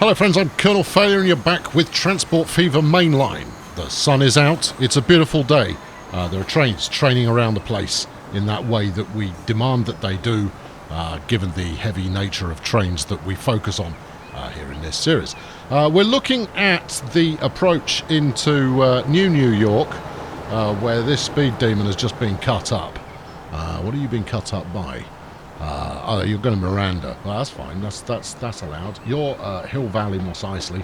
Hello friends, I'm Colonel Failure and you're back with Transport Fever Mainline. The sun is out, it's a beautiful day. There are trains training around the place in that way that we demand that they do, given the heavy nature of trains that we focus on here in this series. We're looking at the approach into New York, where this speed demon has just been cut up. What are you being cut up by? Oh, you're going to Miranda. Well, that's fine. That's allowed. You're Hill Valley, Mos Eisley,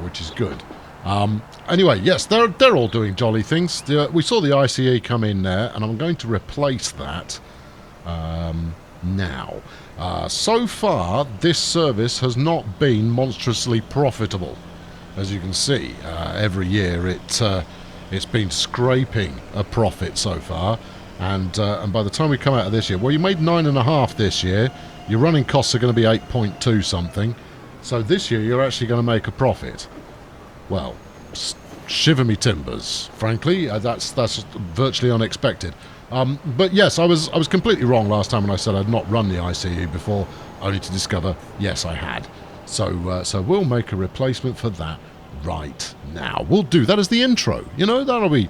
which is good. Anyway, yes, they're all doing jolly things. We saw the ICE come in there, and I'm going to replace that now. So far, this service has not been monstrously profitable. As you can see, every year it's been scraping a profit so far. And by the time we come out of this year, well, you made 9.5 this year. Your running costs are going to be 8.2 something. So this year you're actually going to make a profit. Well, shiver me timbers. Frankly, that's virtually unexpected. But yes, I was completely wrong last time when I said I'd not run the ICE before, only to discover yes I had. So we'll make a replacement for that right now. We'll do that as the intro. You know, that'll be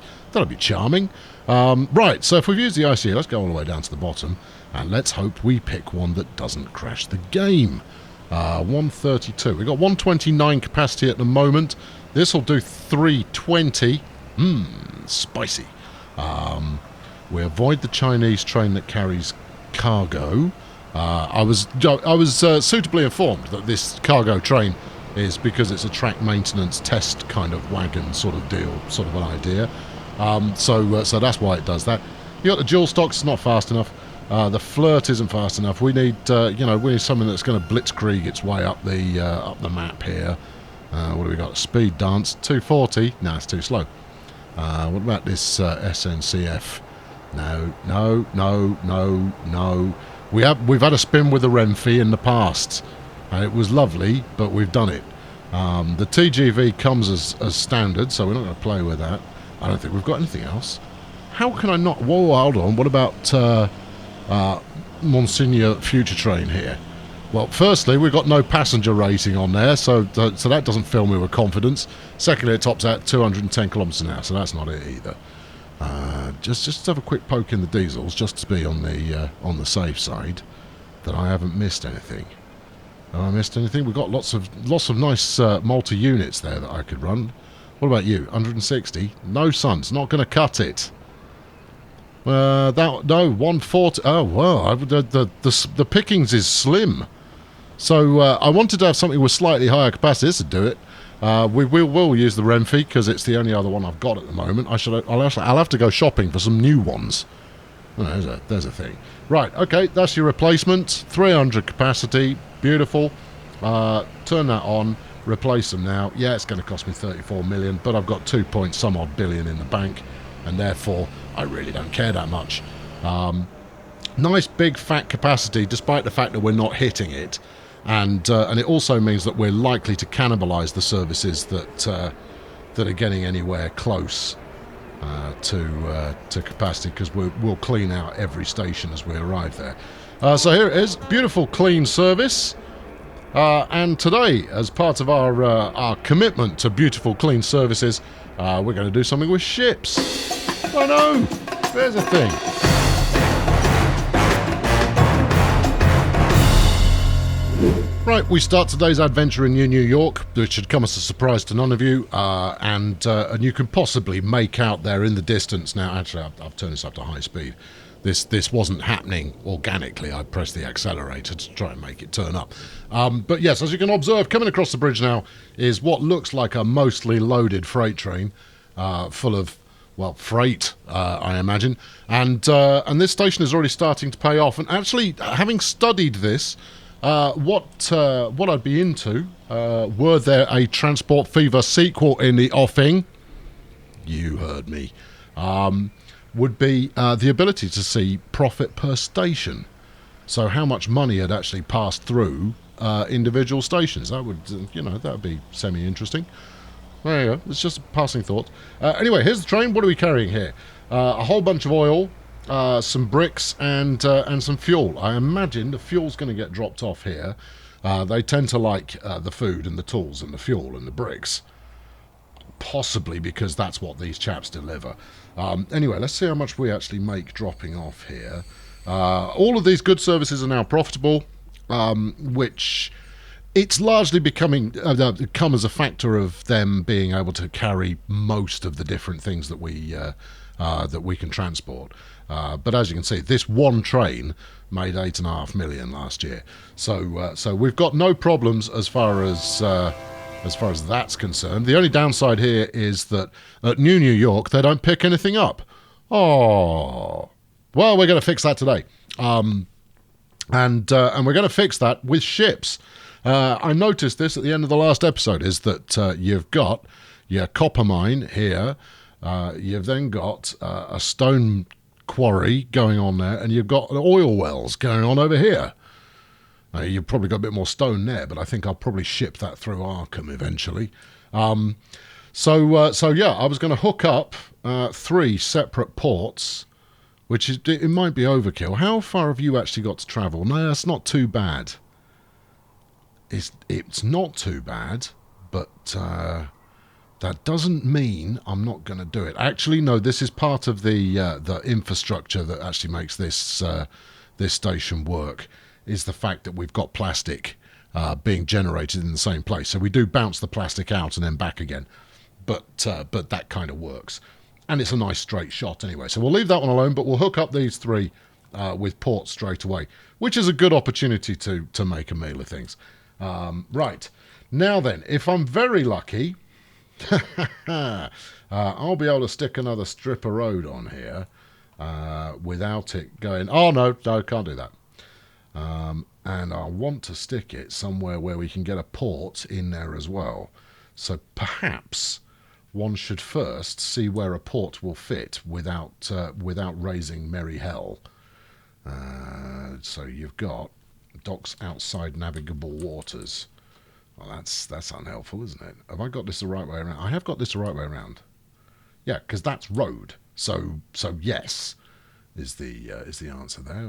charming. Right, so if we've used the ICE, let's go all the way down to the bottom, and let's hope we pick one that doesn't crash the game. 132. We've got 129 capacity at the moment. This will do 320. Spicy. We avoid the Chinese train that carries cargo. I was suitably informed that this cargo train is because it's a track maintenance test kind of wagon sort of deal, sort of an idea. So that's why it does that. You got the dual stocks, it's not fast enough. The flirt isn't fast enough. We need we need something that's going to blitzkrieg its way up the map here. What do we got? Speed dance 240. No, it's too slow. What about this SNCF? No. We've had a spin with the Renfe in the past, and it was lovely, but we've done it. The TGV comes as standard, so we're not going to play with that. I don't think we've got anything else. How can I not... Whoa, hold on. What about Monsignor Future Train here? Well, firstly, we've got no passenger rating on there, so that doesn't fill me with confidence. Secondly, it tops out 210 kilometres an hour, so that's not it either. Just have a quick poke in the diesels, just to be on the safe side, that I haven't missed anything. Have I missed anything? We've got lots of nice multi-units there that I could run. What about you? 160? No, son, it's not going to cut it. No, 140. Oh, well, the pickings is slim. So I wanted to have something with slightly higher capacity. This would do it. We will use the Renfe because it's the only other one I've got at the moment. I'll have to go shopping for some new ones. Oh, there's a thing. Right, okay, that's your replacement. 300 capacity, beautiful. Turn that on. Replace them now. Yeah, it's going to cost me 34 million, but I've got 2-point-some odd billion in the bank, and therefore I really don't care that much. Nice big fat capacity, despite the fact that we're not hitting it, and it also means that we're likely to cannibalise the services that are getting anywhere close to capacity, because we'll clean out every station as we arrive there. So here it is, beautiful clean service. And today, as part of our commitment to beautiful, clean services, we're going to do something with ships. Oh no! There's a thing. Right, we start today's adventure in New York, which should come as a surprise to none of you, and you can possibly make out there in the distance now. Actually, I've turned this up to high speed. This wasn't happening organically. I pressed the accelerator to try and make it turn up. But yes, as you can observe, coming across the bridge now is what looks like a mostly loaded freight train, full of, well, freight, I imagine. And this station is already starting to pay off. And actually, having studied this, what I'd be into, were there a Transport Fever sequel in the offing? You heard me. Would be the ability to see profit per station. So how much money had actually passed through individual stations. That would, that would be semi-interesting. There you go. It's just a passing thought. Anyway, here's the train. What are we carrying here? A whole bunch of oil, some bricks, and some fuel. I imagine the fuel's going to get dropped off here. They tend to like the food and the tools and the fuel and the bricks. Possibly because that's what these chaps deliver. Anyway, let's see how much we actually make dropping off here. All of these goods services are now profitable, which it's largely become as a factor of them being able to carry most of the different things that we can transport. But as you can see, this one train made 8.5 million last year. So we've got no problems as far as that's concerned. The only downside here is that at New York they don't pick anything up. Oh, well, we're going to fix that today, and we're going to fix that with ships. I noticed this at the end of the last episode, is that you've got your copper mine here, you've then got a stone quarry going on there, and you've got oil wells going on over here. You've probably got a bit more stone there, but I think I'll probably ship that through Arkham eventually. So yeah, I was going to hook up 3 separate ports, which it might be overkill. How far have you actually got to travel? No, that's not too bad. It's not too bad, but that doesn't mean I'm not going to do it. Actually, no, this is part of the infrastructure that actually makes this station work, is the fact that we've got plastic being generated in the same place. So we do bounce the plastic out and then back again. But that kind of works. And it's a nice straight shot anyway. So we'll leave that one alone, but we'll hook up these 3 with ports straight away, which is a good opportunity to make a meal of things. Right. Now then, if I'm very lucky, I'll be able to stick another strip of road on here without it going, oh, no, can't do that. And I want to stick it somewhere where we can get a port in there as well. So perhaps one should first see where a port will fit without raising merry hell. So you've got docks outside navigable waters. Well, that's unhelpful, isn't it? Have I got this the right way around? I have got this the right way around. Yeah, because that's road. So yes. Is the answer there.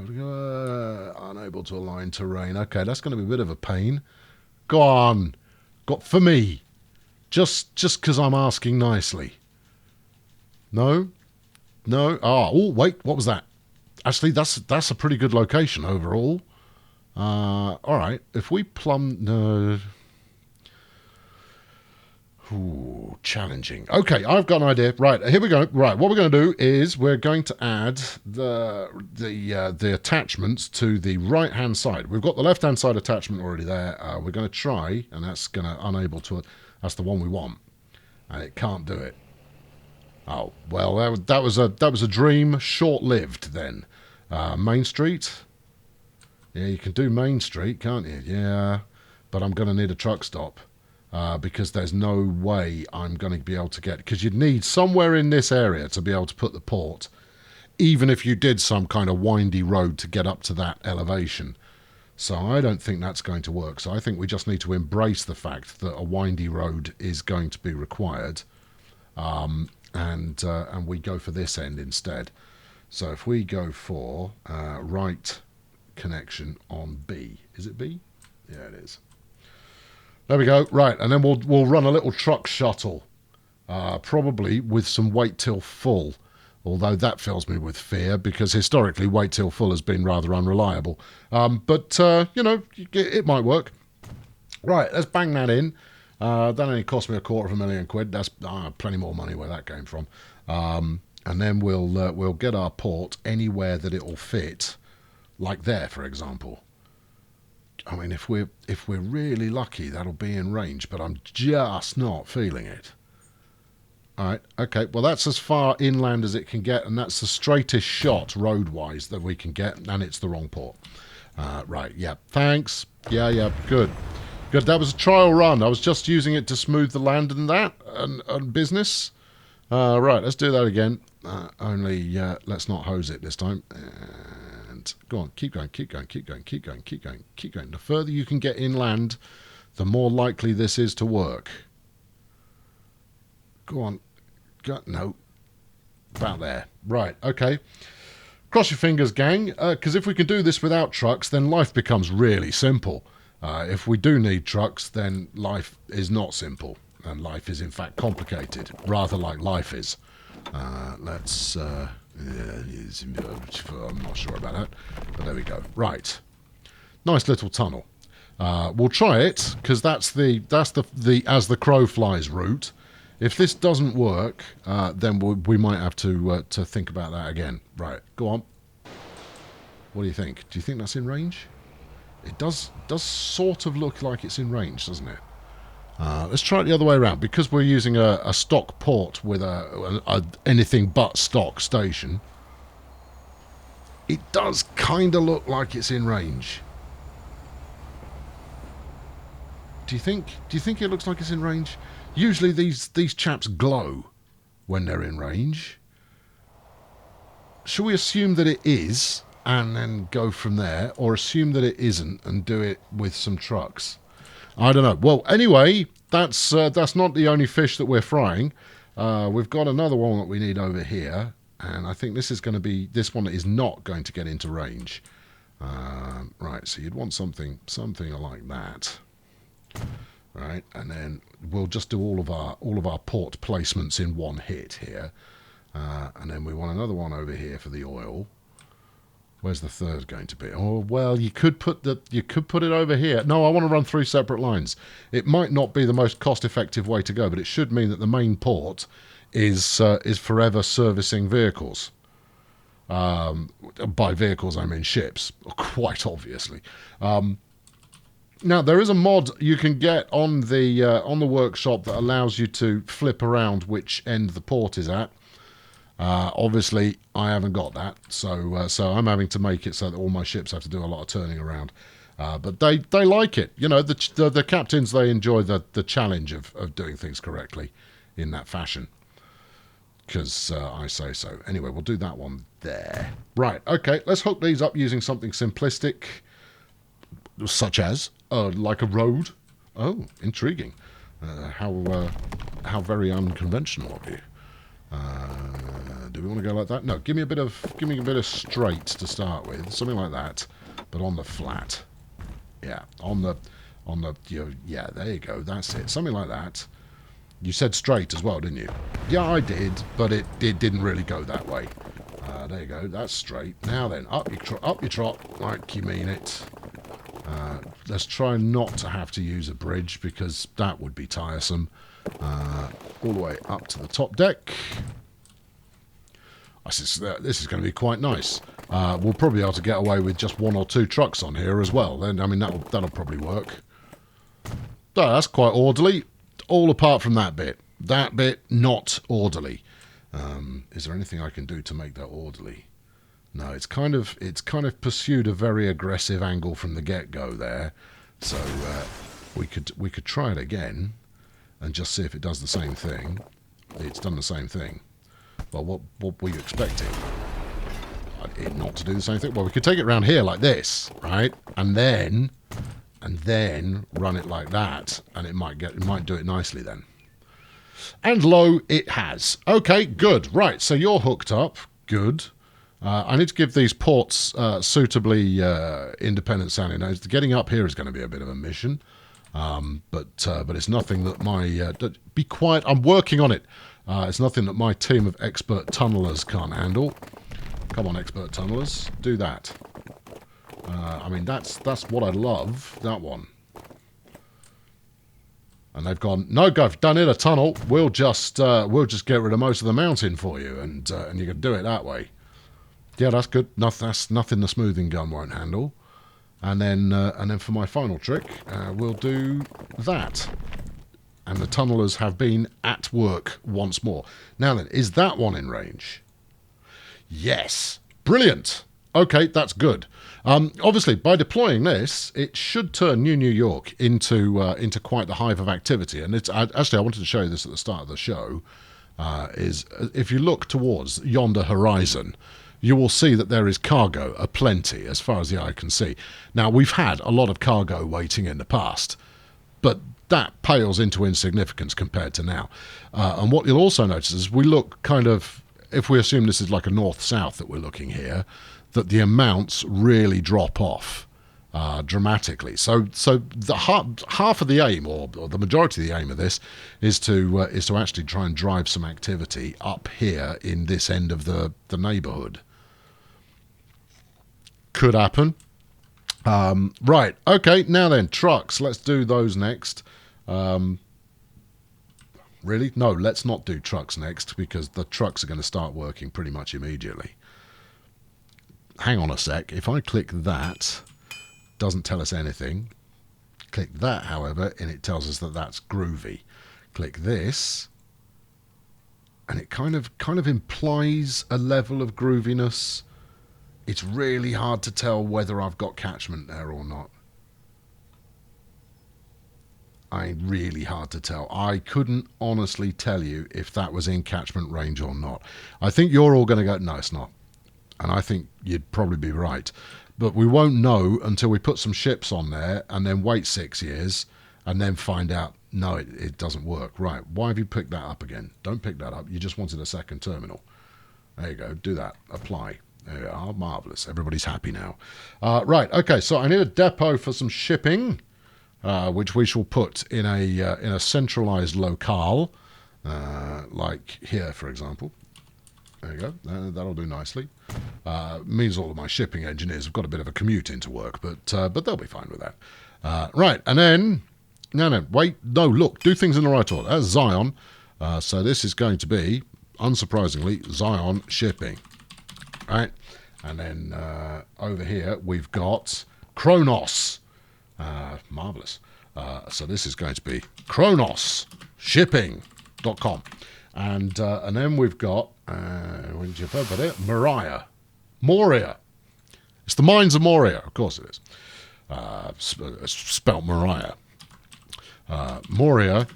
Unable to align terrain. Okay, that's going to be a bit of a pain. Go on. For me. Just because I'm asking nicely. No? Oh, wait, what was that? Actually, that's a pretty good location overall. All right, if we plumb... No... Ooh, challenging. Okay, I've got an idea. Right, here we go. Right, what we're going to do is we're going to add the attachments to the right-hand side. We've got the left-hand side attachment already there. We're going to try, and that's going to unable to. That's the one we want, and it can't do it. Oh well, that was a dream, short-lived. Then Main Street. Yeah, you can do Main Street, can't you? Yeah, but I'm going to need a truck stop. Because there's no way I'm going to be able to get... Because you'd need somewhere in this area to be able to put the port, even if you did some kind of windy road to get up to that elevation. So I don't think that's going to work. So I think we just need to embrace the fact that a windy road is going to be required, and we go for this end instead. So if we go for right connection on B. Is it B? Yeah, it is. There we go. Right, and then we'll run a little truck shuttle, probably with some wait till full, although that fills me with fear because historically wait till full has been rather unreliable. But it might work. Right, let's bang that in. That only cost me £250,000. That's plenty more money where that came from. And then we'll get our port anywhere that it will fit, like there, for example. I mean, if we're really lucky, that'll be in range, but I'm just not feeling it. All right, okay, well, that's as far inland as it can get, and that's the straightest shot road-wise that we can get, and it's the wrong port. Right, yeah, thanks. Yeah, good. That was a trial run. I was just using it to smooth the land and business. Right, let's do that again. Only let's not hose it this time. Go on, keep going. The further you can get inland, the more likely this is to work. Go on. No. About there. Right, okay. Cross your fingers, gang, because if we can do this without trucks, then life becomes really simple. If we do need trucks, then life is not simple, and life is in fact complicated, rather like life is. Let's... I'm not sure about that, but there we go. Right. Nice little tunnel. We'll try it, because that's the as the crow flies route. If this doesn't work, then we might have to think about that again. Right, go on. What do you think? Do you think that's in range? It does sort of look like it's in range, doesn't it? Let's try it the other way around. Because we're using a stock port with a anything but stock station, it does kind of look like it's in range. Do you think it looks like it's in range? Usually these chaps glow when they're in range. Shall we assume that it is and then go from there, or assume that it isn't and do it with some trucks? I don't know. Well, anyway, that's not the only fish that we're frying. We've got another one that we need over here, and I think this one is not going to get into range. Right, so you'd want something like that. Right, and then we'll just do all of our port placements in one hit here, and then we want another one over here for the oil. Where's the third going to be? Oh well, you could put it over here. No, I want to run 3 separate lines. It might not be the most cost-effective way to go, but it should mean that the main port is forever servicing vehicles. By vehicles, I mean ships, quite obviously. Now, there is a mod you can get on the workshop that allows you to flip around which end the port is at. Obviously, I haven't got that, so I'm having to make it so that all my ships have to do a lot of turning around. But they like it. You know, the captains, they enjoy the challenge of doing things correctly in that fashion. Because I say so. Anyway, we'll do that one there. Right, okay, let's hook these up using something simplistic, such as like a road. Oh, intriguing. How very unconventional of you. Do we want to go like that? No, give me a bit of straight to start with, something like that, but on the flat. Yeah, on the yeah, there you go. That's it. Something like that. You said straight as well, didn't you? Yeah, I did, but it didn't really go that way. There you go. That's straight. Now then, up you trot, like you mean it. Let's try not to have to use a bridge, because that would be tiresome. All the way up to the top deck. This is going to be quite nice. We'll probably be able to get away with just 1 or 2 trucks on here as well. Then I mean that'll probably work. Oh, that's quite orderly. All apart from that bit. That bit not orderly. Is there anything I can do to make that orderly? No, it's kind of pursued a very aggressive angle from the get-go there. So we could try it again and just see if it does the same thing. It's done the same thing. Well, what were you expecting? It not to do the same thing? Well, we could take it around here like this, right? And then run it like that, and it might do it nicely then. And lo, it has. Okay, good. Right, so you're hooked up. Good. I need to give these ports suitably independent sounding. Now, getting up here is going to be a bit of a mission. But it's nothing that my... be quiet, I'm working on it. It's nothing that my team of expert tunnelers can't handle. Come on, expert tunnelers, do that. I mean, that's what I love, that one. And they've gone, no, Gov, done in a tunnel. We'll just get rid of most of the mountain for you, and you can do it that way. Yeah, that's good. That's nothing the smoothing gun won't handle. And then for my final trick, we'll do that. And the tunnelers have been at work once more. Now then, is that one in range? Yes. Brilliant. Okay, that's good. Obviously, by deploying this, it should turn New York into quite the hive of activity. And actually, I wanted to show you this at the start of the show. Is if you look towards yonder horizon, you will see that there is cargo aplenty as far as the eye can see. Now, we've had a lot of cargo waiting in the past, but that pales into insignificance compared to now. And what you'll also notice is we look kind of, if we assume this is like a north-south that we're looking here, that the amounts really drop off dramatically. So the half of the aim, or the majority of the aim of this, is to actually try and drive some activity up here in this end of the neighbourhood. Could happen. Right. Okay. Now then, trucks. Let's do those next. Really? No, let's not do trucks next, because the trucks are going to start working pretty much immediately. Hang on a sec. If I click that, doesn't tell us anything. Click that, however, and it tells us that that's groovy. Click this, and it kind of implies a level of grooviness. It's really hard to tell whether I've got catchment there or not. Really hard to tell. I couldn't honestly tell you if that was in catchment range or not. I think you're all going to go, no, it's not. And I think you'd probably be right. But we won't know until we put some ships on there and then wait 6 years and then find out, no, it doesn't work. Right, why have you picked that up again? Don't pick that up. You just wanted a second terminal. There you go. Do that. Apply. There you are. Marvellous. Everybody's happy now. Right, okay, so I need a depot for some shipping, which we shall put in a centralised locale, like here, for example. There you go. That'll do nicely. Means all of my shipping engineers have got a bit of a commute into work, but they'll be fine with that. Right, and then... No, wait. No, look. Do things in the right order. That's Zion. So this is going to be, unsurprisingly, Zion shipping. Right? And then over here, we've got Kronos. Marvellous. So this is going to be KronosShipping.com. And then we've got, Moria. It's the mines of Moria. Of course it is. Spelt Mariah. Moria,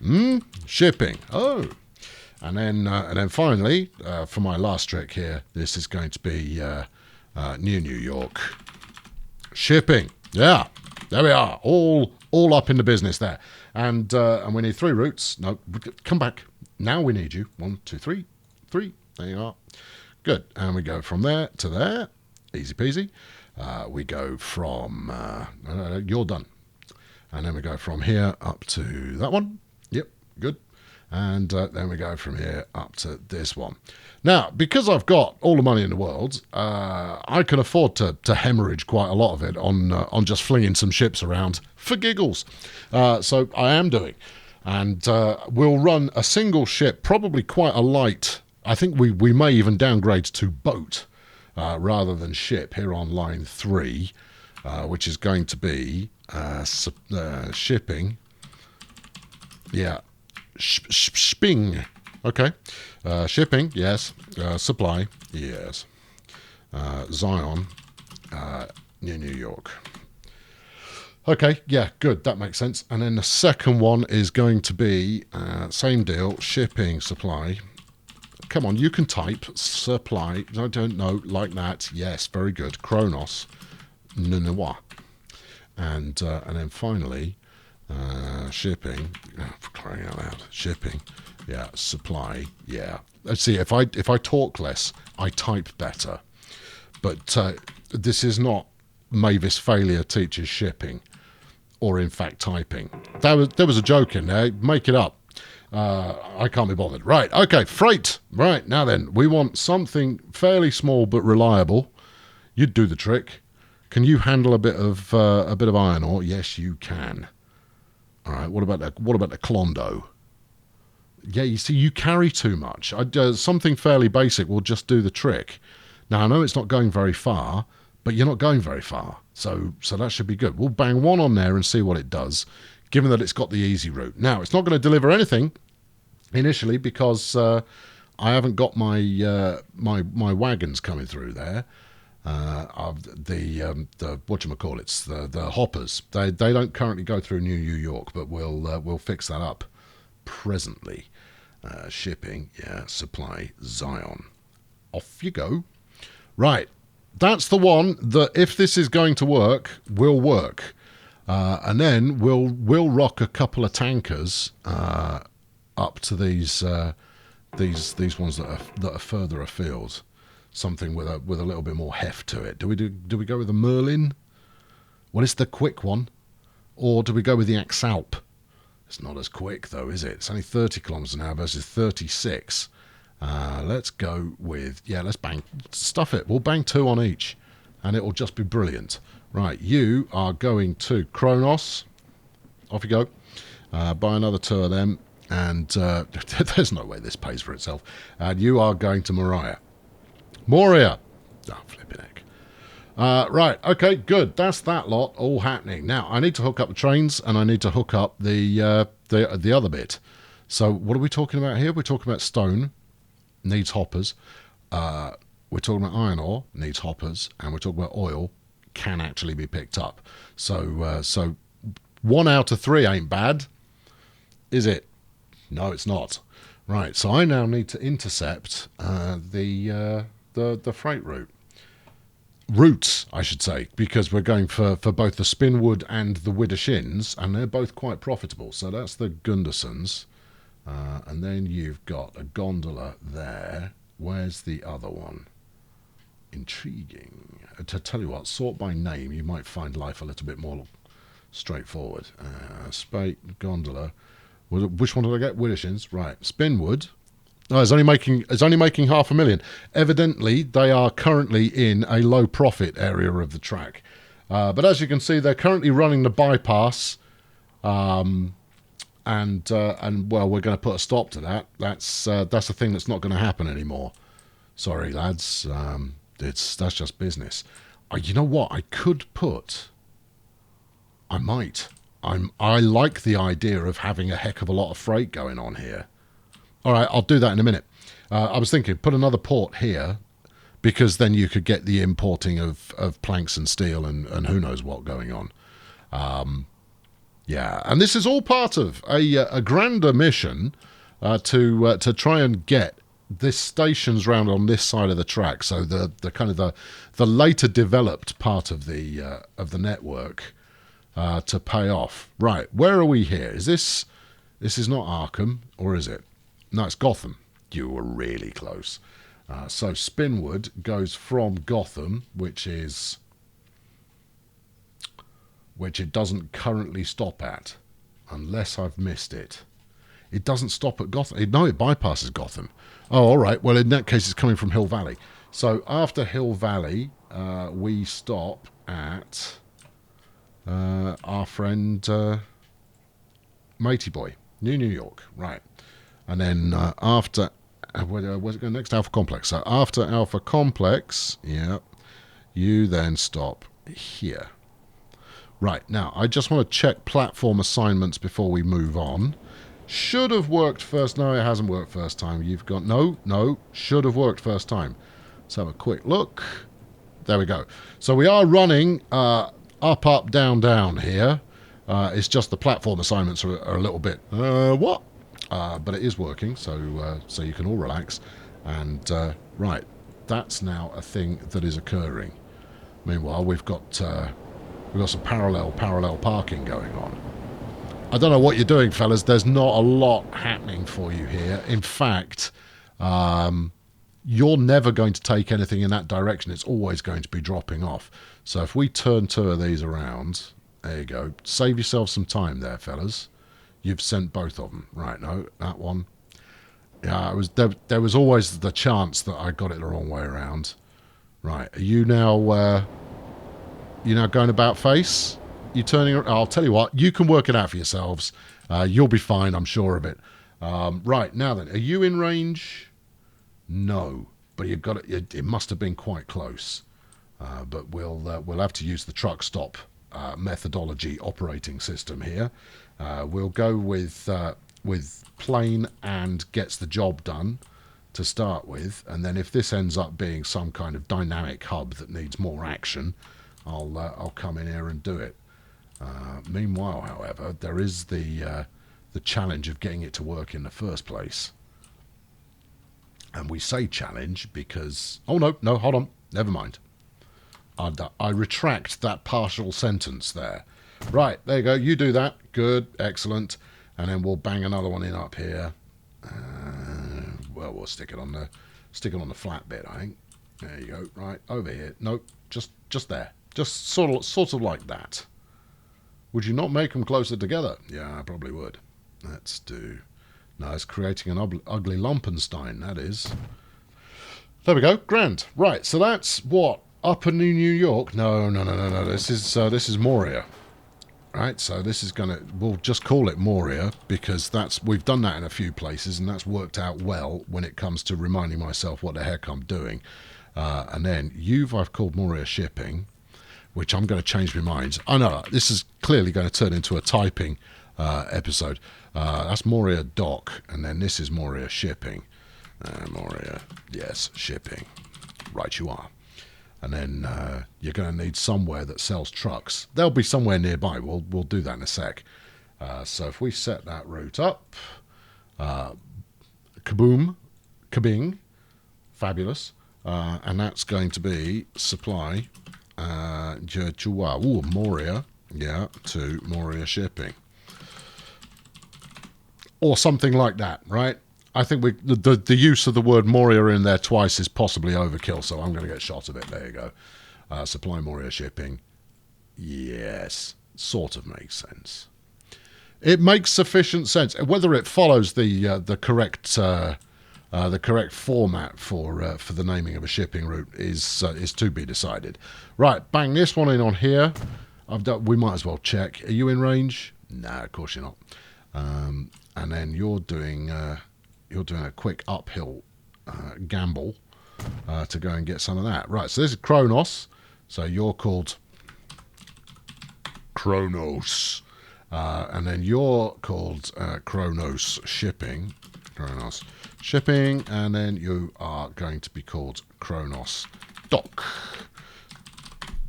shipping. Oh. And then finally, for my last trick here, this is going to be New York. Shipping. Yeah. There we are. All up in the business there. And we need 3 routes. No, come back. Now we need you. 1, 2, 3. 3. There you are. Good. And we go from there to there. Easy peasy. We go from... you're done. And then we go from here up to that one. Yep, good. And then we go from here up to this one. Now, because I've got all the money in the world, I can afford to hemorrhage quite a lot of it on just flinging some ships around for giggles. So I am doing. And we'll run a single ship, probably quite a light. I think we may even downgrade to boat rather than ship here on line 3, which is going to be shipping. Yeah. Sping. Okay. Shipping, yes. Supply, yes. Zion, New York. Okay, yeah, good. That makes sense. And then the second one is going to be same deal. Shipping, supply. Come on, you can type. Supply. I don't know. Like that. Yes, very good. Kronos. Nunua. And then finally, shipping. Oh, for crying out loud. Shipping. Yeah. Supply. Yeah. Let's see. If I talk less, I type better. But this is not Mavis failure teaches shipping, or in fact typing. There was a joke in there. Make it up. I can't be bothered. Right. Okay. Freight. Right. Now then, we want something fairly small but reliable. You'd do the trick. Can you handle a bit of iron ore? Yes, you can. All right. What about the Clondo? Yeah, you see, you carry too much. Something fairly basic will just do the trick. Now I know it's not going very far, but you're not going very far, so that should be good. We'll bang one on there and see what it does, given that it's got the easy route. Now it's not going to deliver anything initially because I haven't got my my wagons coming through there. The whatchamacallits, the hoppers. They don't currently go through New York, but we'll fix that up presently. Shipping, yeah, supply, Zion. Off you go. Right, that's the one that if this is going to work, will work, and then we'll rock a couple of tankers up to these ones that are further afield. Something with a little bit more heft to it. Do we go with the Merlin? Well, it's the quick one. Or do we go with the Axalp? It's not as quick, though, is it? It's only 30 kilometers an hour versus 36. Let's go with... Yeah, let's bang... Stuff it. We'll bang 2 on each. And it will just be brilliant. Right, you are going to Kronos. Off you go. Buy another 2 of them. And there's no way this pays for itself. And you are going to Moria. Moria! Oh, flipping heck. Right, okay, good. That's that lot all happening. Now, I need to hook up the trains, and I need to hook up the other bit. So, what are we talking about here? We're talking about stone, needs hoppers. We're talking about iron ore, needs hoppers. And we're talking about oil, can actually be picked up. So 1 out of 3 ain't bad, is it? No, it's not. Right, so I now need to intercept the freight routes, I should say, because we're going for both the Spinwood and the Widdershins, and they're both quite profitable. So that's the Gundersons, and then you've got a gondola there. Where's the other one? Intriguing. To tell you what, sort by name, you might find life a little bit more straightforward. Spate, gondola. Which one did I get? Widdershins. Right. Spinwood. Oh, it's only making $500,000. Evidently, they are currently in a low profit area of the track. But as you can see, they're currently running the bypass, and well, we're going to put a stop to that. That's a thing that's not going to happen anymore. Sorry, lads. That's just business. You know what? I could put. I might. I like the idea of having a heck of a lot of freight going on here. All right, I'll do that in a minute. I was thinking, put another port here, because then you could get the importing of planks and steel and who knows what going on. Yeah, and this is all part of a grander mission to try and get this stations round on this side of the track. So the kind of the later developed part of the network to pay off. Right, where are we here? This is not Arkham, or is it? No, it's Gotham. You were really close. So Spinwood goes from Gotham, which it doesn't currently stop at, unless I've missed it. It doesn't stop at Gotham. No, it bypasses Gotham. Oh, all right. Well, in that case, it's coming from Hill Valley. So after Hill Valley, we stop at our friend Matey Boy, New York. Right. And then after, where's it going next? Alpha Complex. So after Alpha Complex, yeah, you then stop here. Right, now, I just want to check platform assignments before we move on. Should have worked first. No, it hasn't worked first time. You've got, no, should have worked first time. Let's have a quick look. There we go. So we are running up, down here. It's just the platform assignments are a little bit, what? But it is working, so you can all relax. And right, that's now a thing that is occurring. Meanwhile, we've got some parallel parking going on. I don't know what you're doing, fellas. There's not a lot happening for you here. In fact, you're never going to take anything in that direction. It's always going to be dropping off. So if we turn 2 of these around, there you go. Save yourself some time there, fellas. You've sent both of them. Right, no, that one. Yeah, it was there was always the chance that I got it the wrong way around. Right, are you now going about face? You turning? I'll tell you what, you can work it out for yourselves. You'll be fine, I'm sure of it. Right, now then, are you in range? No, but you've got it. It must have been quite close. But we'll have to use the truck stop methodology operating system here. We'll go with plain and gets the job done to start with, and then if this ends up being some kind of dynamic hub that needs more action, I'll come in here and do it. Meanwhile, however, there is the challenge of getting it to work in the first place. And we say challenge because... Oh, no, hold on. Never mind. I retract that partial sentence there. Right, there you go. You do that. Good, excellent. And then we'll bang another one in up here. Well, we'll stick it on the flat bit, I think. There you go. Right, over here. Nope, just there. Just sort of like that. Would you not make them closer together? Yeah, I probably would. Let's do... No, it's creating an ugly Lumpenstein, that is. There we go. Grand. Right, so that's what? Upper New York? No. This is Moria. Right, so this is going to... We'll just call it Moria because we've done that in a few places and that's worked out well when it comes to reminding myself what the heck I'm doing. And then I've called Moria Shipping, which I'm going to change my mind. I know, this is clearly going to turn into a typing episode. That's Moria Dock, and then this is Moria Shipping. Moria, yes, Shipping. Right you are. And then you're going to need somewhere that sells trucks. They'll be somewhere nearby. We'll do that in a sec. So if we set that route up, kaboom, kabing, fabulous. And that's going to be supply Moria, yeah, to Moria Shipping. Or something like that, right? I think the use of the word Moria in there twice is possibly overkill, so I'm going to get shot of it. There you go. Supply Moria Shipping. Yes, sort of makes sense. It makes sufficient sense. Whether it follows the correct format for the naming of a shipping route is to be decided. Right, bang this one in on here. We might as well check. Are you in range? Nah, of course you're not. And then you're doing a quick uphill gamble to go and get some of that. Right, so this is Kronos. So you're called Kronos. And then you're called Kronos Shipping. Kronos Shipping. And then you are going to be called Kronos Dock.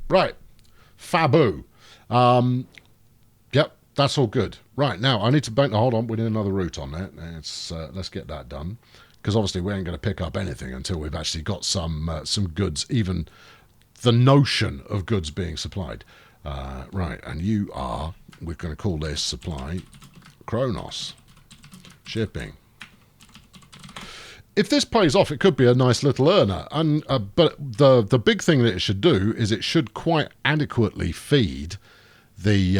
Right. Fabu. Yep, that's all good. Right, now I need to bank... Hold on, we need another route on that. Let's get that done. Because obviously we ain't going to pick up anything until we've actually got some goods, even the notion of goods being supplied. Right, and we're going to call this supply Kronos Shipping. If this pays off, it could be a nice little earner. But the big thing that it should do is it should quite adequately feed the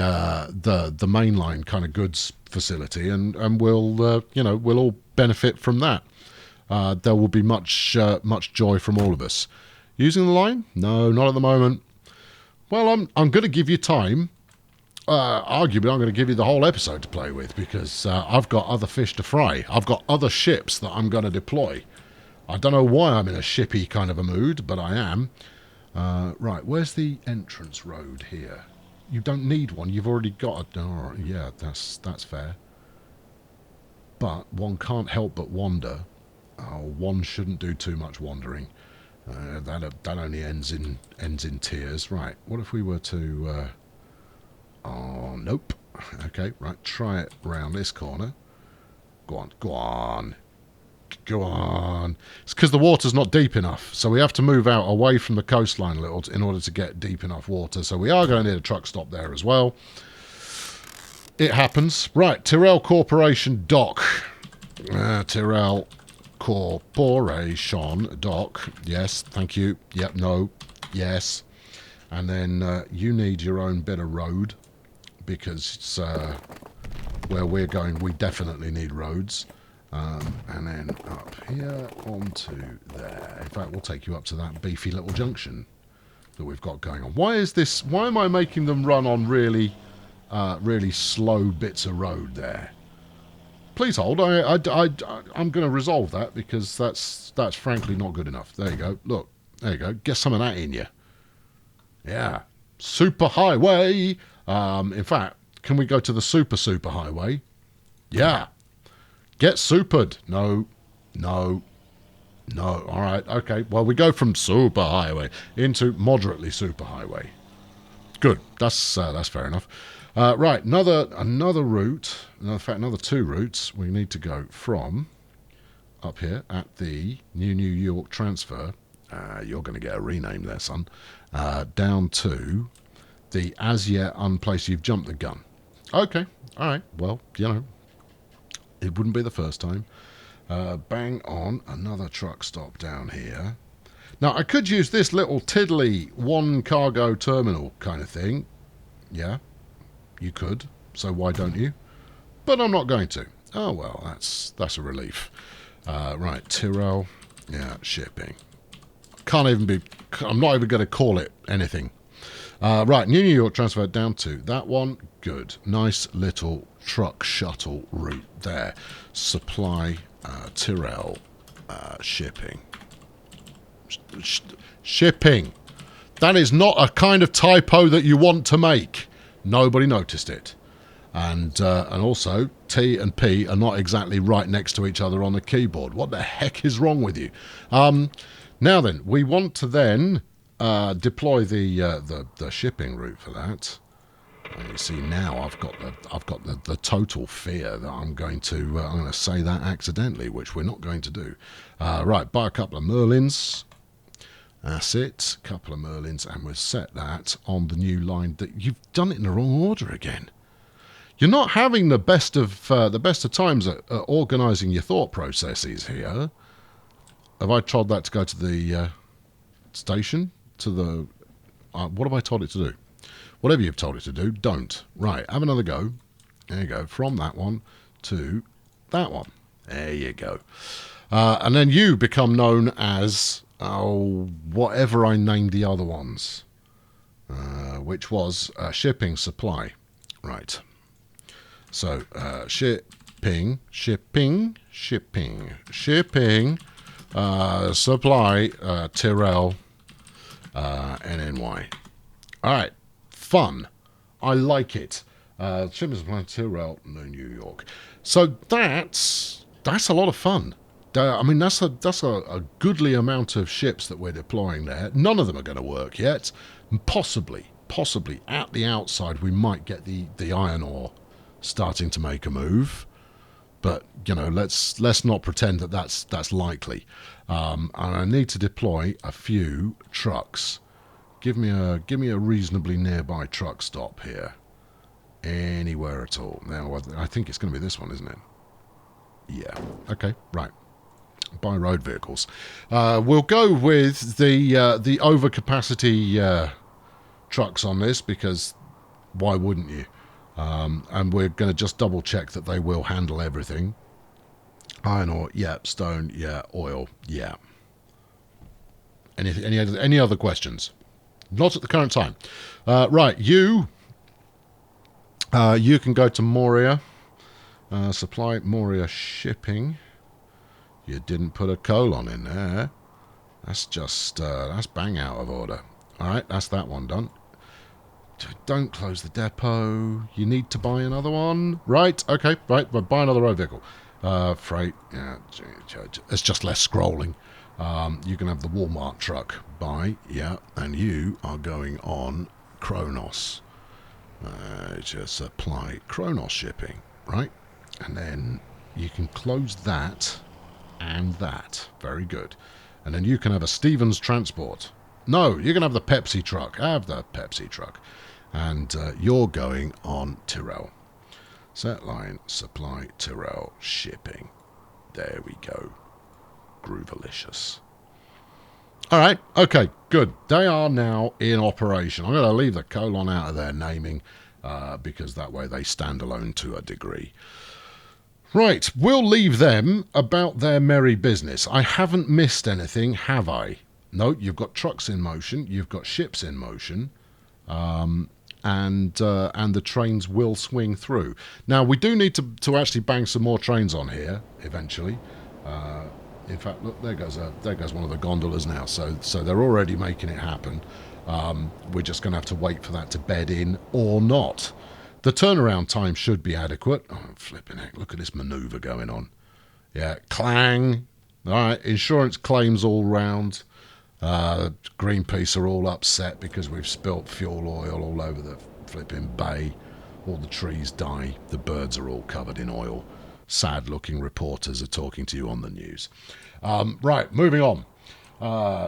mainline kind of goods facility, and we'll all benefit from that. There will be much joy from all of us. Using the line? No, not at the moment. Well, I'm going to give you time. Arguably, I'm going to give you the whole episode to play with because I've got other fish to fry. I've got other ships that I'm going to deploy. I don't know why I'm in a shippy kind of a mood, but I am. Right, where's the entrance road here? You don't need one. You've already got a... Oh, yeah, that's fair. But one can't help but wander. One shouldn't do too much wandering. That only ends in tears. Right, what if we were to... Oh, nope. Okay, right, try it round this corner. Go on. It's because the water's not deep enough, so we have to move out away from the coastline a little in order to get deep enough water. So we are going to need a truck stop there as well. It happens. Right, Tyrrell Corporation Dock. Tyrrell Corporation Dock. Yes, thank you. Yep, no, yes. And then you need your own bit of road because it's where we're going. We definitely need roads. And then up here onto there. In fact, we'll take you up to that beefy little junction that we've got going on. Why am I making them run on really slow bits of road there? Please hold. I'm going to resolve that because that's frankly not good enough. There you go. Look, there you go. Get some of that in you. Yeah. Super highway. In fact, can we go to the super highway? Yeah. Get supered. No. All right. Okay. Well, we go from super highway into moderately super highway. Good. That's fair enough. Right. Another route. In fact, another two routes. We need to go from up here at the New York transfer. You're going to get a rename there, son. Down to the as yet unplaced. You've jumped the gun. Okay. All right. Well, it wouldn't be the first time. Bang on another truck stop down here. Now, I could use this little tiddly one cargo terminal kind of thing. Yeah, you could. So why don't you? But I'm not going to. Oh, well, that's a relief. Right, Tyrrell. Yeah, shipping. Can't even be... I'm not even going to call it anything. Right, New York transferred down to that one. Good. Nice little truck shuttle route there. Supply, Tyrrell, shipping. Shipping. That is not a kind of typo that you want to make. Nobody noticed it. And also, T and P are not exactly right next to each other on the keyboard. What the heck is wrong with you? Now then, we want to then deploy the shipping route for that. And you see now I've got the total fear that I'm going to say that accidentally, which we're not going to do. Right, buy a couple of Merlins. That's it, a couple of Merlins, and we'll set that on the new line. That you've done it in the wrong order again. You're not having the best of times at organising your thought processes here. Have I told that to go to the station? To the what have I told it to do? Whatever you've told it to do, don't. Right, have another go. There you go. From that one to that one. There you go. And then you become known as whatever I named the other ones, which was shipping supply. Right. So shipping, supply, Tyrrell, NNY. All right, fun. I like it. Shipping supply, Tyrrell, New York. So that's a lot of fun. I mean, that's a goodly amount of ships that we're deploying there. None of them are going to work yet. Possibly at the outside, we might get the iron ore starting to make a move, but let's not pretend that that's likely. And I need to deploy a few trucks. Give me a reasonably nearby truck stop here, anywhere at all. Now I think it's going to be this one, isn't it? Yeah. Okay. Right. Buy road vehicles. We'll go with the overcapacity trucks on this, because why wouldn't you? And we're going to just double check that they will handle everything. Iron ore, yeah. Stone, yeah. Oil, yeah. Any other questions? Not at the current time. Right, you can go to Moria. Supply Moria shipping. You didn't put a colon in there. That's just that's bang out of order. All right, that's that one done. Don't close the depot. You need to buy another one. Right, okay, right. But buy another road vehicle. Freight, yeah. It's just less scrolling. You can have the Walmart truck. Buy, yeah. And you are going on Kronos. Just apply Kronos shipping, right? And then you can close that and that. Very good. And then you can have a Stevens transport. No, you can have the Pepsi truck. Have the Pepsi truck. And you're going on Tyrrell. Set line, supply, Tyrrell, shipping. There we go. Groovalicious. All right, okay, good. They are now in operation. I'm going to leave the colon out of their naming because that way they stand alone to a degree. Right, we'll leave them about their merry business. I haven't missed anything, have I? No, you've got trucks in motion, you've got ships in motion, and the trains will swing through. Now, we do need to actually bang some more trains on here eventually. In fact, look, there goes one of the gondolas now. So they're already making it happen. We're just going to have to wait for that to bed in or not. The turnaround time should be adequate. Oh, flipping heck, look at this manoeuvre going on. Yeah, clang. All right, insurance claims all round. Greenpeace are all upset because we've spilt fuel oil all over the flipping bay. All the trees die. The birds are all covered in oil. Sad-looking reporters are talking to you on the news. Right, moving on.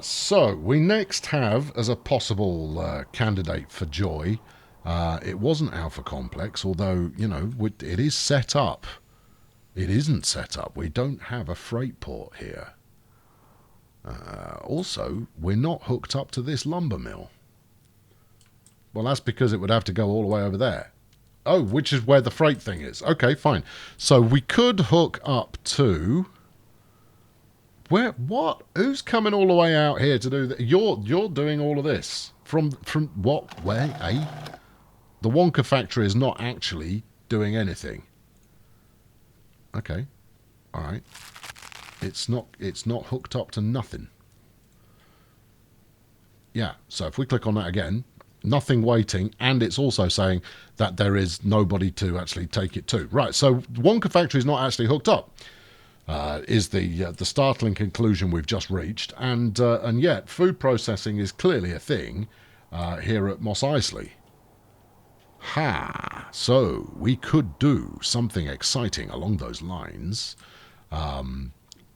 So we next have, as a possible candidate for Joy, it wasn't Alpha Complex, although, it is set up. It isn't set up. We don't have a freight port here. Also, we're not hooked up to this lumber mill. Well, that's because it would have to go all the way over there. Oh, which is where the freight thing is. Okay, fine. So we could hook up to... Where? What? Who's coming all the way out here to do that? You're doing all of this. From what? Where? Eh? The Wonka factory is not actually doing anything. Okay. All right. It's not hooked up to nothing. Yeah, so if we click on that again, nothing waiting, and it's also saying that there is nobody to actually take it to. Right, so Wonka factory is not actually hooked up, is the startling conclusion we've just reached, and yet food processing is clearly a thing here at Mos Eisley. Ha! So we could do something exciting along those lines,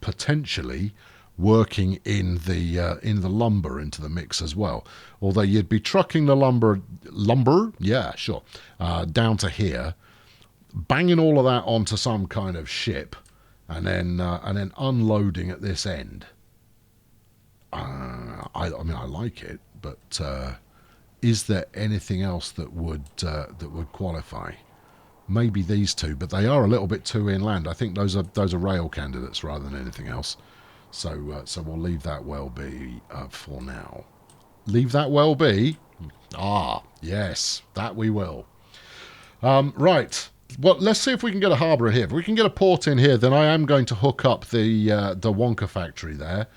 potentially working in the lumber into the mix as well. Although you'd be trucking the lumber, yeah, sure, down to here, banging all of that onto some kind of ship, and then unloading at this end. I mean, I like it, but is there anything else that would qualify? Maybe these two, but they are a little bit too inland. I think those are rail candidates rather than anything else. So we'll leave that well be for now. Leave that well be. Ah, yes, that we will. Right. Well, let's see if we can get a harbour in here. If we can get a port in here, then I am going to hook up the Wonka factory there,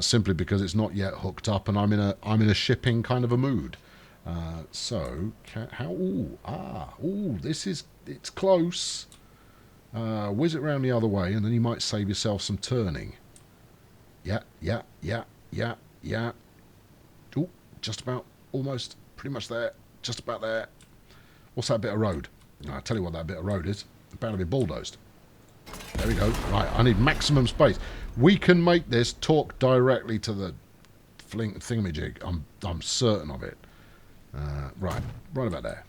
simply because it's not yet hooked up, and I'm in a shipping kind of a mood. It's close. Whiz it round the other way, and then you might save yourself some turning. Yeah. Oh, just about, almost, pretty much there, just about there. What's that bit of road? I'll tell you what that bit of road is. It's about to be bulldozed. There we go. Right, I need maximum space. We can make this talk directly to the thingamajig. I'm certain of it. Right about there.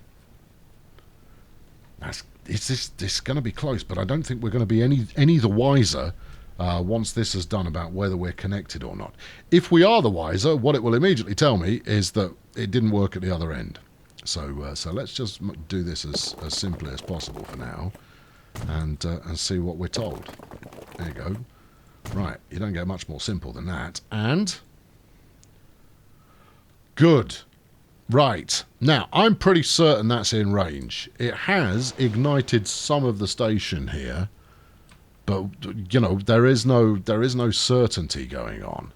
It's going to be close, but I don't think we're going to be any the wiser once this is done about whether we're connected or not. If we are the wiser, what it will immediately tell me is that it didn't work at the other end. So let's just do this as simply as possible for now, and see what we're told. There you go. Right, you don't get much more simple than that. And good. Right, now I'm pretty certain that's in range. It has ignited some of the station here, but you know there is no certainty going on.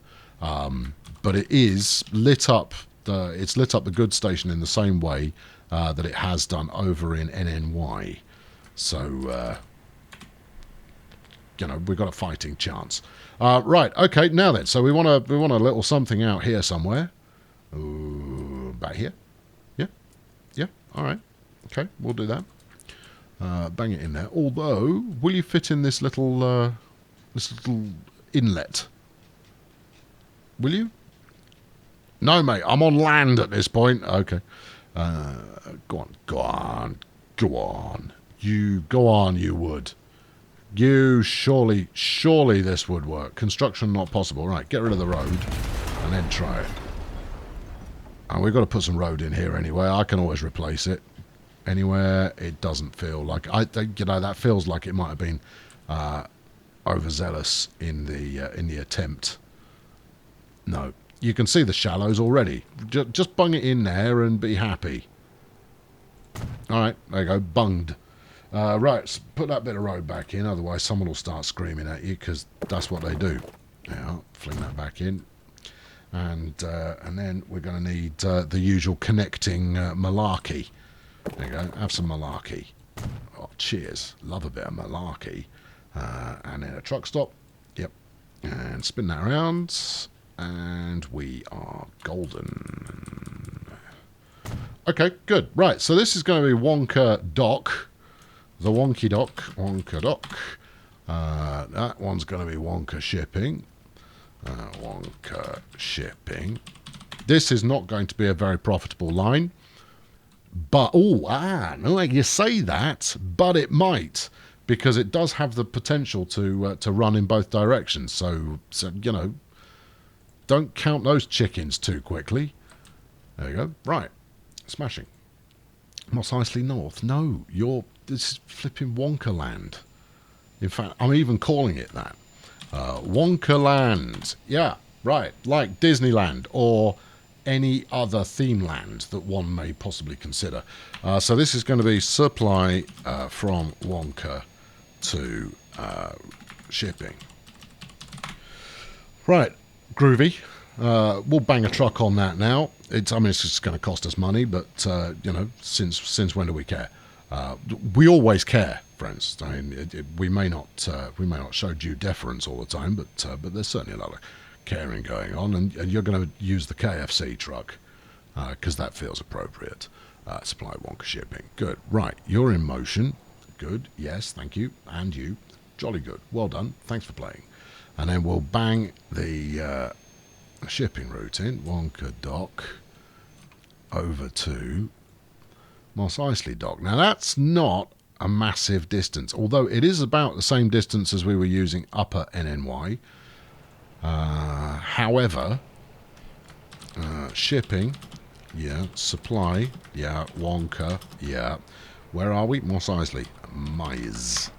But it is lit up. It's lit up the good station in the same way that it has done over in NNY. So we've got a fighting chance. Right, okay, now then. So we want a little something out here somewhere. Ooh, about here. Yeah. All right. Okay, we'll do that. Bang it in there. Although, will you fit in this little inlet? Will you? No, mate. I'm on land at this point. Okay. Go on. You go on. You would. You surely this would work. Construction not possible. Right. Get rid of the road, and then try it. And we've got to put some road in here anyway. I can always replace it. Anywhere it doesn't feel like that feels like it might have been overzealous in the attempt. No, you can see the shallows already. Just bung it in there and be happy. All right, there you go, bunged. Right, so put that bit of road back in. Otherwise, someone will start screaming at you because that's what they do. Now, fling that back in. And then we're going to need the usual connecting malarkey. There you go, have some malarkey. Oh, cheers. Love a bit of malarkey. And then a truck stop. Yep. And spin that around. And we are golden. Okay, good. Right, so this is going to be Wonka Dock. The Wonky Dock. Wonka Dock. That one's going to be Wonka Shipping. Wonka Shipping. This is not going to be a very profitable line. But, no, you say that, but it might, because it does have the potential to run in both directions. So don't count those chickens too quickly. There you go. Right. Smashing. Mos Eisley North. No, this is flipping Wonkaland. In fact, I'm even calling it that. Wonkaland. Yeah, right. Like Disneyland or any other theme land that one may possibly consider. So this is going to be supply from Wonka to shipping. Right, groovy. We'll bang a truck on that now. It's just going to cost us money, but since when do we care? We always care, friends. I mean, we may not show due deference all the time, but there's certainly a lot of caring going on, and you're going to use the KFC truck because that feels appropriate. Supply Wonka shipping. Good. Right, you're in motion. Good. Yes, thank you. And you. Jolly good. Well done. Thanks for playing. And then we'll bang the shipping route in. Wonka dock over to Mos Eisley dock. Now that's not a massive distance, although it is about the same distance as we were using upper NNY. However, shipping, yeah, supply, yeah, Wonka, yeah. Where are we? Mos Eisley. Mise.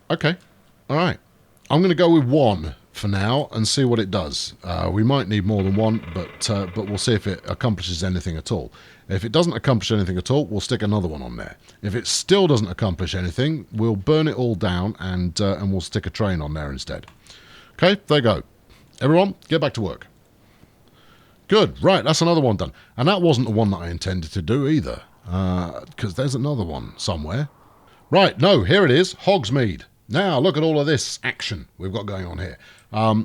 Okay, all right. I'm going to go with one for now and see what it does. We might need more than one, but we'll see if it accomplishes anything at all. If it doesn't accomplish anything at all, we'll stick another one on there. If it still doesn't accomplish anything, we'll burn it all down and we'll stick a train on there instead. Okay, there you go. Everyone, get back to work. Good, right, that's another one done. And that wasn't the one that I intended to do either, because there's another one somewhere. Right, no, here it is, Hogsmeade. Now, look at all of this action we've got going on here.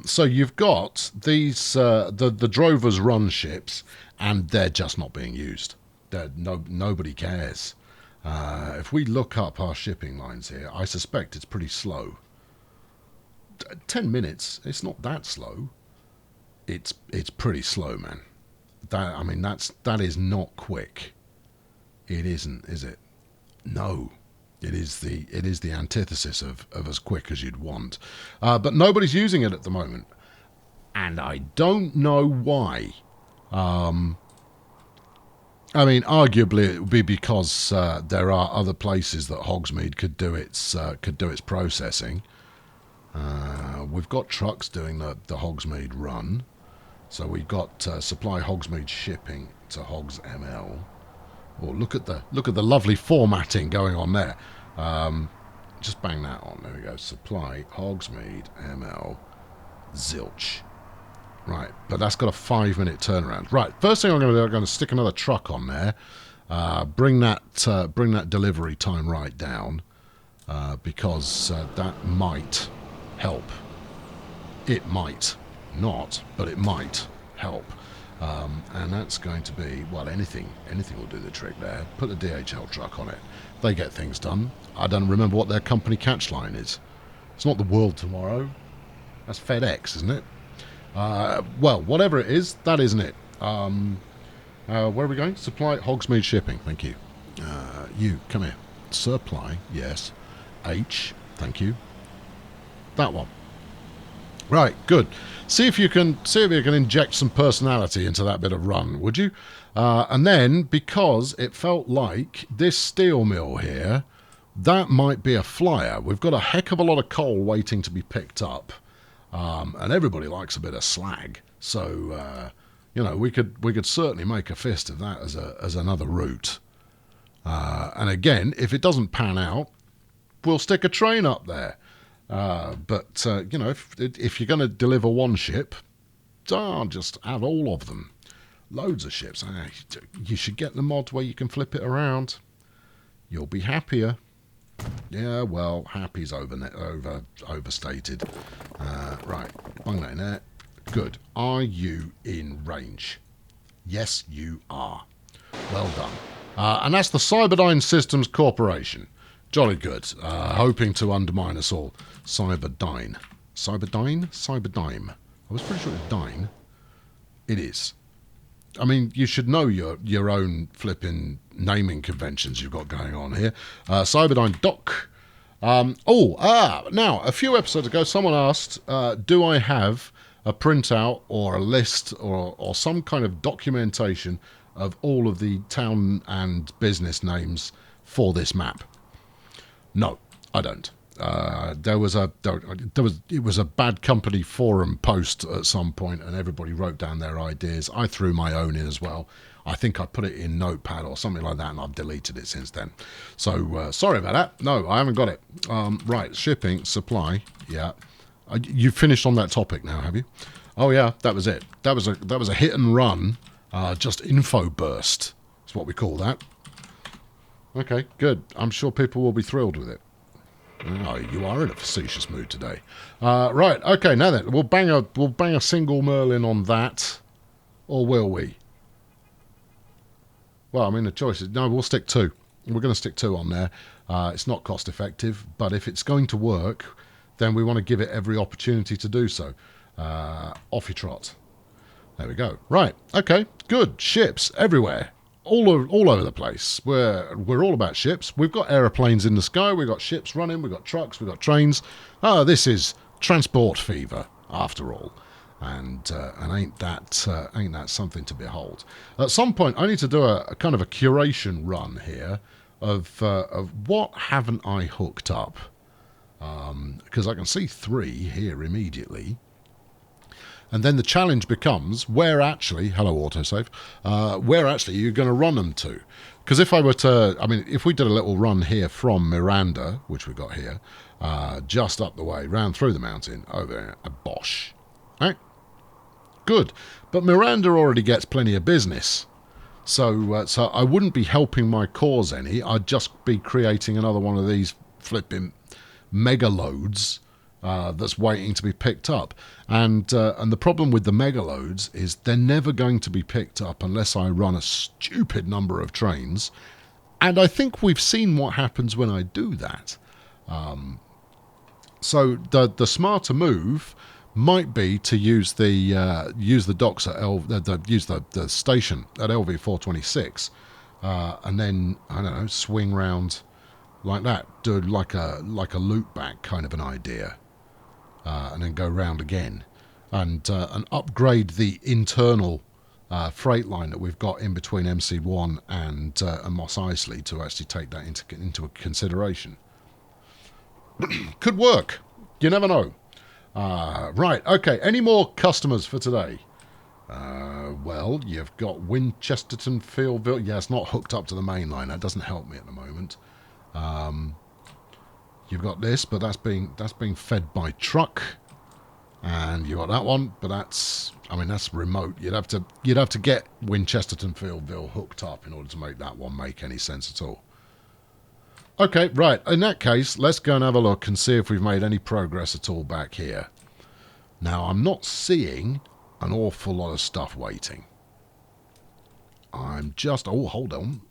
So you've got these, the Drovers Run ships, and they're just not being used. Nobody cares. If we look up our shipping lines here, I suspect it's pretty slow. 10 minutes, it's not that slow. It's pretty slow, man. That is not quick. It isn't, is it? No. It is the antithesis of as quick as you'd want. But nobody's using it at the moment. And I don't know why. Arguably it would be because there are other places that Hogsmeade could do its processing. We've got trucks doing the Hogsmeade run. So we've got supply Hogsmeade shipping to Hogs ML. Oh, look at the lovely formatting going on there. Just bang that on. There we go. Supply Hogsmeade ML zilch. Right, but that's got a 5-minute turnaround. Right, first thing I'm going to do, I'm going to stick another truck on there. Bring that delivery time right down because that might help. It might not, but it might help. And that's going to be, well, anything will do the trick there. Put the DHL truck on it. They get things done. I don't remember what their company catch line is. It's not the World Tomorrow. That's FedEx, isn't it? Well, whatever it is, that isn't it. Where are we going? Supply Hogsmeade shipping. Thank you. You, come here. Supply, yes. H, thank you. That one. Right, good. See if you can inject some personality into that bit of run, would you? And then, because it felt like this steel mill here, that might be a flyer. We've got a heck of a lot of coal waiting to be picked up, and everybody likes a bit of slag. So, we could certainly make a fist of that as another route. And again, if it doesn't pan out, we'll stick a train up there. But if you're going to deliver one ship, just add all of them. Loads of ships. You should get the mod where you can flip it around. You'll be happier. Yeah, well, happy's overstated. Right, bung that in there. Good. Are you in range? Yes, you are. Well done. And that's the Cyberdyne Systems Corporation. Jolly good. Hoping to undermine us all. Cyberdyne. Cyberdyne? Cyberdyne. I was pretty sure it was Dyne. It is. I mean, you should know your own flipping naming conventions you've got going on here. Cyberdyne Doc. Now, a few episodes ago, someone asked, do I have a printout or a list or some kind of documentation of all of the town and business names for this map? No, I don't. It was a Bad Company forum post at some point, and everybody wrote down their ideas. I threw my own in as well. I think I put it in Notepad or something like that, and I've deleted it since then. So sorry about that. No, I haven't got it. Right, shipping, supply. Yeah, you finished on that topic now, have you? Oh yeah, that was it. That was a hit and run. Just info burst is what we call that. Okay, good. I'm sure people will be thrilled with it. Oh, you are in a facetious mood today. Right, okay, now then, we'll bang a single Merlin on that, or will we? Well, I mean, the choice is, no, we'll stick 2. We're going to stick 2 on there. It's not cost effective, but if it's going to work, then we want to give it every opportunity to do so. Off you trot. There we go. Right, okay, good. Ships everywhere. All over the place. We're all about ships. We've got aeroplanes in the sky. We've got ships running. We've got trucks. We've got trains. This is transport fever, after all. And ain't that something to behold? At some point, I need to do a kind of a curation run here of what haven't I hooked up, because I can see 3 here immediately. And then the challenge becomes where actually, hello autosave, where actually you're going to run them to. Because if I were to, I mean, if we did a little run here from Miranda, which we've got here, just up the way, round through the mountain, over there, bosh. Right? Good. But Miranda already gets plenty of business. So I wouldn't be helping my cause any. I'd just be creating another one of these flipping mega loads that's waiting to be picked up. And the problem with the mega loads is they're never going to be picked up unless I run a stupid number of trains. And I think we've seen what happens when I do that. So the smarter move might be to use the docks at use the station at LV 426, and then I don't know, swing round like that, do like a loop back kind of an idea. And then go round again, and upgrade the internal freight line that we've got in between MC1 and Mos Eisley to actually take that into consideration. Could work. You never know. Right, okay. Any more customers for today? Well, you've got Winchesterton Fieldville. Yeah, it's not hooked up to the main line. That doesn't help me at the moment. You've got this, but that's being fed by truck, and you got that one, but that's remote. You'd have to get Winchesterton Fieldville hooked up in order to make that one make any sense at all. Okay, right. In that case, let's go and have a look and see if we've made any progress at all back here. Now, I'm not seeing an awful lot of stuff waiting. I'm just... Oh, hold on.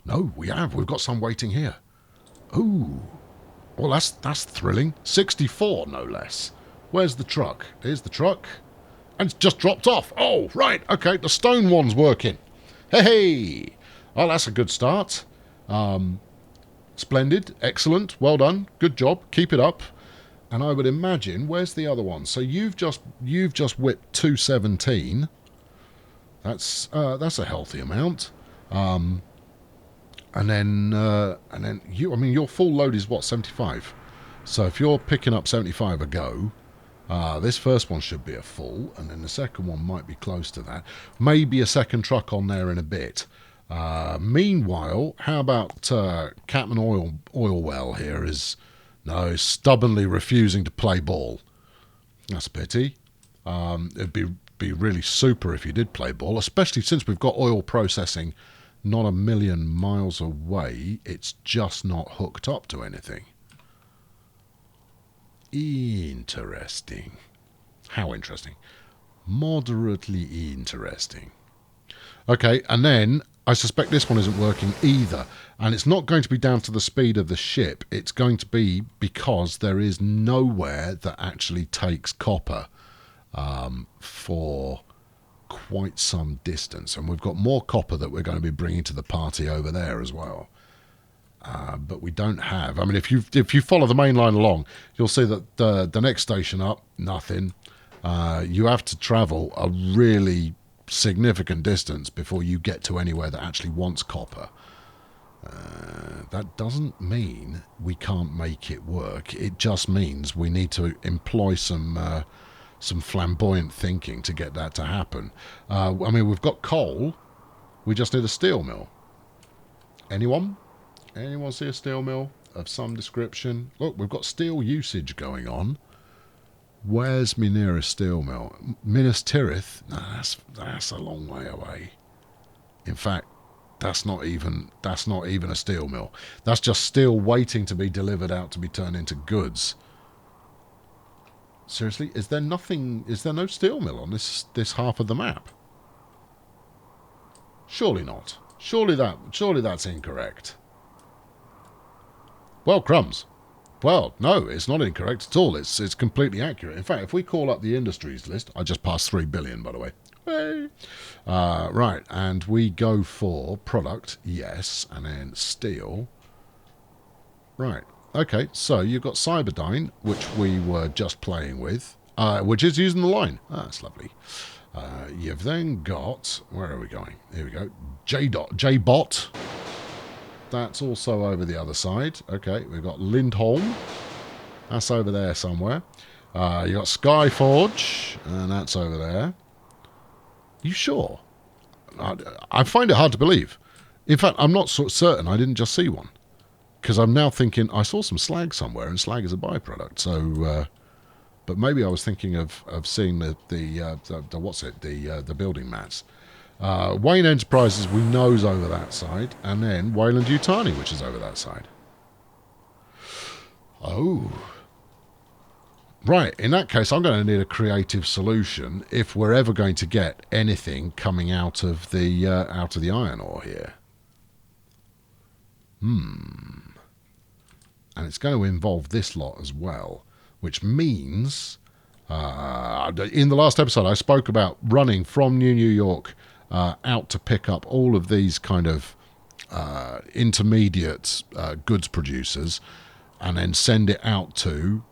No, we have. We've got some waiting here. Ooh. Well, that's thrilling. 64, no less. Where's the truck? Here's the truck. And it's just dropped off. Oh, right. Okay, the stone one's working. Hey! Well, that's a good start. Splendid. Excellent. Well done. Good job. Keep it up. And I would imagine... Where's the other one? So you've just whipped 217. That's a healthy amount. And then your full load is what, 75? So if you're picking up 75 a go, this first one should be a full, and then the second one might be close to that. Maybe a second truck on there in a bit. Meanwhile, how about Catman Oilwell here is stubbornly refusing to play ball. That's a pity. It'd be really super if you did play ball, especially since we've got oil processing not a million miles away. It's just not hooked up to anything. Interesting. How interesting? Moderately interesting. Okay, and then I suspect this one isn't working either. And it's not going to be down to the speed of the ship. It's going to be because there is nowhere that actually takes copper for quite some distance. And we've got more copper that we're going to be bringing to the party over there as well. But we don't have... I mean, if you follow the main line along, you'll see that the next station up, nothing. you have to travel a really significant distance before you get to anywhere that actually wants copper. That doesn't mean we can't make it work. It just means we need to employ some flamboyant thinking to get that to happen. I mean, we've got coal. We just need a steel mill. Anyone? Anyone see a steel mill of some description? Look, we've got steel usage going on. Where's my nearest steel mill? Minas Tirith? No, that's a long way away. In fact, that's not even a steel mill. That's just steel waiting to be delivered out to be turned into goods. Seriously, is there no steel mill on this half of the map? Surely not. Surely that's incorrect. Well, crumbs. Well, no, it's not incorrect at all. It's completely accurate. In fact, if we call up the industries list, I just passed 3 billion, by the way. Hey. Right, and we go for product, yes, and then steel. Right, okay, so you've got Cyberdyne, which we were just playing with, which is using the line. Ah, that's lovely. You've then got, where are we going? Here we go, J-Bot. That's also over the other side. Okay, we've got Lindholm. That's over there somewhere. You've got Skyforge, and that's over there. You sure? I find it hard to believe. In fact, I'm not so certain I didn't just see one. Because I'm now thinking, I saw some slag somewhere, and slag is a byproduct. So, but maybe I was thinking of seeing the building mats. Wayne Enterprises, we know, is over that side. And then Wayland Yutani, which is over that side. Oh. Right, in that case, I'm going to need a creative solution if we're ever going to get anything coming out of the iron ore here. And it's going to involve this lot as well, which means in the last episode I spoke about running from New York out to pick up all of these kind of intermediate goods producers and then send it out to,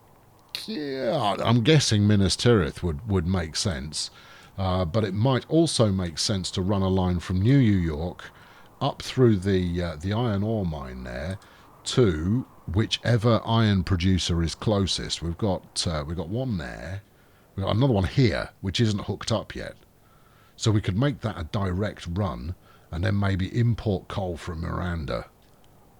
yeah, I'm guessing Minas Tirith would make sense, but it might also make sense to run a line from New York up through the iron ore mine there to whichever iron producer is closest. We've got one there, we've got another one here which isn't hooked up yet, so we could make that a direct run and then maybe import coal from Miranda.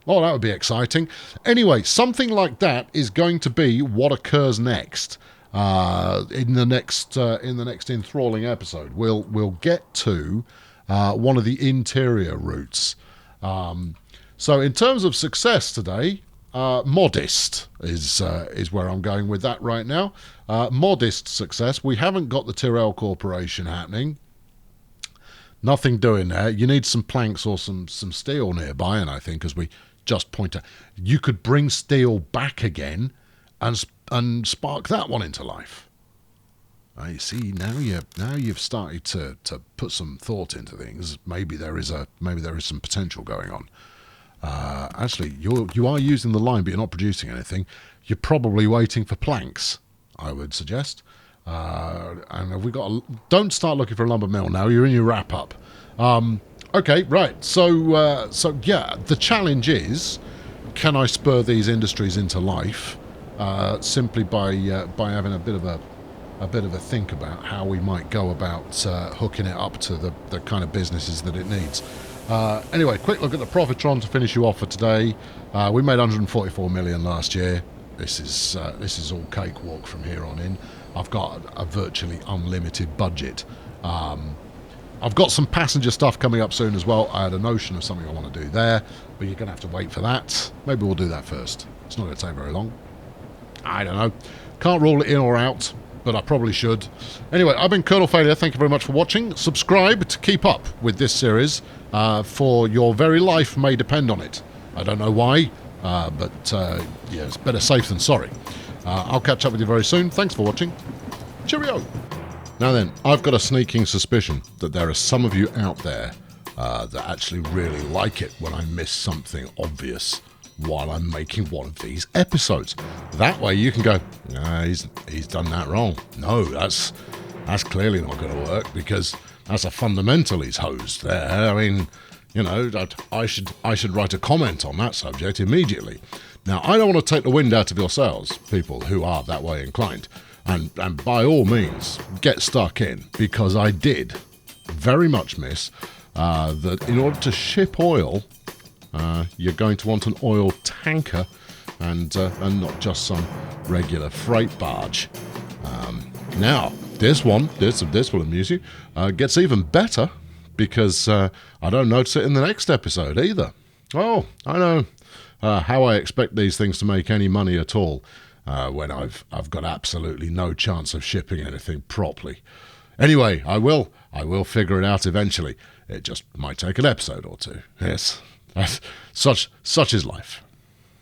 Oh, that would be exciting. Anyway, something like that is going to be what occurs next in the next enthralling episode. We'll get to one of the interior routes. So in terms of success today, modest is where I'm going with that right now. Modest success. We haven't got the Tyrrell Corporation happening. Nothing doing there. You need some planks or some steel nearby, and I think as we just point out, you could bring steel back again and spark that one into life. I see, now you've started to put some thought into things. Maybe there is some potential going on. Actually, you are using the line, but you're not producing anything. You're probably waiting for planks, I would suggest. And have we got don't start looking for a lumber mill now. You're in your wrap up. Okay, right. So yeah, the challenge is, can I spur these industries into life simply by having a bit of a think about how we might go about hooking it up to the kind of businesses that it needs. Anyway, quick look at the Profitron to finish you off for today. We made 144 million last year. This is all cakewalk from here on in. I've got a virtually unlimited budget. I've got some passenger stuff coming up soon as well. I had a notion of something I want to do there, but you're going to have to wait for that. Maybe we'll do that first. It's not going to take very long. I don't know. Can't rule it in or out, but I probably should. Anyway, I've been Colonel Failure. Thank you very much for watching. Subscribe to keep up with this series, for your very life may depend on it. I don't know why, but yeah, it's better safe than sorry. I'll catch up with you very soon. Thanks for watching. Cheerio. Now then, I've got a sneaking suspicion that there are some of you out there that actually really like it when I miss something obvious while I'm making one of these episodes. That way you can go, nah, he's done that wrong. No, that's clearly not going to work, because that's a fundamental he's hosed there. I mean, you know, I should write a comment on that subject immediately. Now, I don't want to take the wind out of your sails, people who are that way inclined. And by all means, get stuck in, because I did very much miss that in order to ship oil, you're going to want an oil tanker and not just some regular freight barge. Now, this will amuse you, gets even better, because I don't notice it in the next episode either. Oh, I know how I expect these things to make any money at all when I've got absolutely no chance of shipping anything properly. Anyway, I will figure it out eventually. It just might take an episode or two. Yes, such is life.